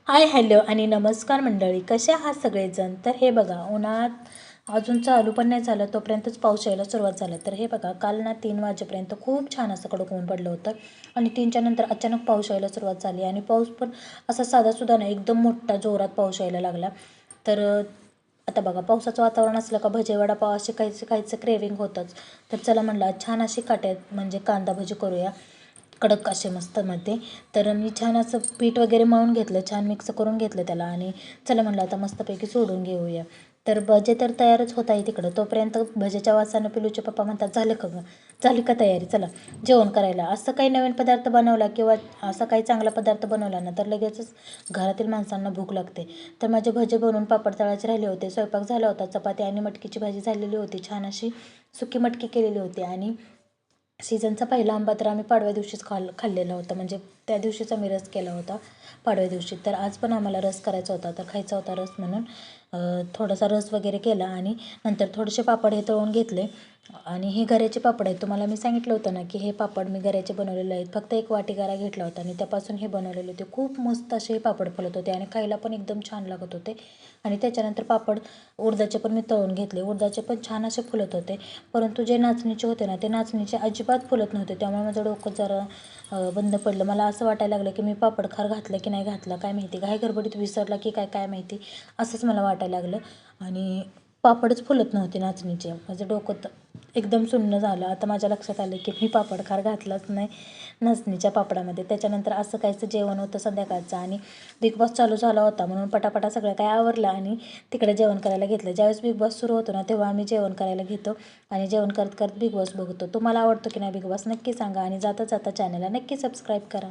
Hi hello आणि नमस्कार मंडळी, कसे आहात सगळेजण. तर हे बघा, उन्हाळ्यात अजून चालू पण नाही झालं तोपर्यंतच पाऊस यायला सुरुवात झालं. तर हे बघा, काल ना 3 वाजेपर्यंत खूप छान असं कडक ऊन पडलं होतं आणि 3च्या नंतर अचानक पाऊस यायला सुरुवात झाली आणि पाऊस पण असा साधासुद्धा नाही, एकदम मोठा जोरात पाऊस यायला लागला. तर आता बघा, पावसाचं वातावरण असलं का भजे वडापाव असे खायचं खायचं क्रेविंग होतंच. तर चला म्हणलं आज छान अशी काट्यात म्हणजे कांदा भजी करूया, कडक असे मस्तमध्ये. तर मी छान असं पीठ वगैरे मळून घेतलं, छान मिक्स करून घेतलं त्याला आणि चला म्हणलं आता मस्तपैकी सोडून घेऊया. तर भजे तर तयारच होत आहे तिकडं. तोपर्यंत भजेच्या वासानं पिलूचे पप्पा म्हणतात, झालं का गं, झाली का तयारी, चला जेवण करायला. असं काही नवीन पदार्थ बनवला किंवा असा काही चांगला पदार्थ बनवला ना तर लगेचच घरातील माणसांना भूक लागते. तर माझे भजे बनवून पापड तळायचे राहिले होते, स्वयंपाक झाला होता, चपाती आणि मटकीची भाजी झालेली होती, छान अशी सुकी मटकी केलेली होती आणि सीझनचा पहिला आंबा तर आम्ही पाडव्या दिवशीच खाल्लेला होता, म्हणजे त्या दिवशीचा मी रस केला होता पाडव्या दिवशी. तर आज पण आम्हाला रस करायचा होता, तर खायचा होता रस म्हणून थोडासा रस वगैरे केला आणि नंतर थोडेसे पापड हे तळून घेतले. आणि हे गऱ्याचे पापड आहेत, तुम्हाला मी सांगितलं होतं ना की हे पापड मी गऱ्याचे बनवलेले आहेत. फक्त एक वाटी गरा घेतला होता आणि त्यापासून हे बनवलेले होते. खूप मस्त असे पापड फुलत होते आणि खायला पण एकदम छान लागत होते. आणि त्याच्यानंतर पापड उडदाचे पण मी तळून घेतले, उडदाचे पण छान असे फुलत होते. परंतु जे नाचणीचे होते ना ते नाचणीचे अजिबात फुलत नव्हते, त्यामुळे माझं डोकं जरा बंद पडलं. मला असं वाटायला लागलं की मी पापड खार घातलं की नाही घातलं काय माहिती, घाई गडबडीत विसरला की काय काय माहिती, असंच मला वाटायला लागलं. आणि पापडच फुलत नव्हते नाचणीचे, माझं डोकं एकदम सुन्न झालं. आता माझ्या लक्षात आलं की मी पापड खार घातलाच नाही नाचणीच्या पापडामध्ये. त्याच्यानंतर असं काहीचं जेवण होतं संध्याकाळचं आणि बिग बॉस चालू झाला होता म्हणून पटापटा सगळं काय आवरलं आणि तिकडे जेवण करायला घेतलं. ज्यावेळेस बिग बॉस सुरू होतो ना तेव्हा आम्ही जेवण करायला घेतो आणि जेवण करत करत बिग बॉस बघतो. तुम्हाला आवडतो की नाही बिग बॉस नक्की सांगा आणि जाता जाता चॅनलला नक्की सबस्क्राईब करा.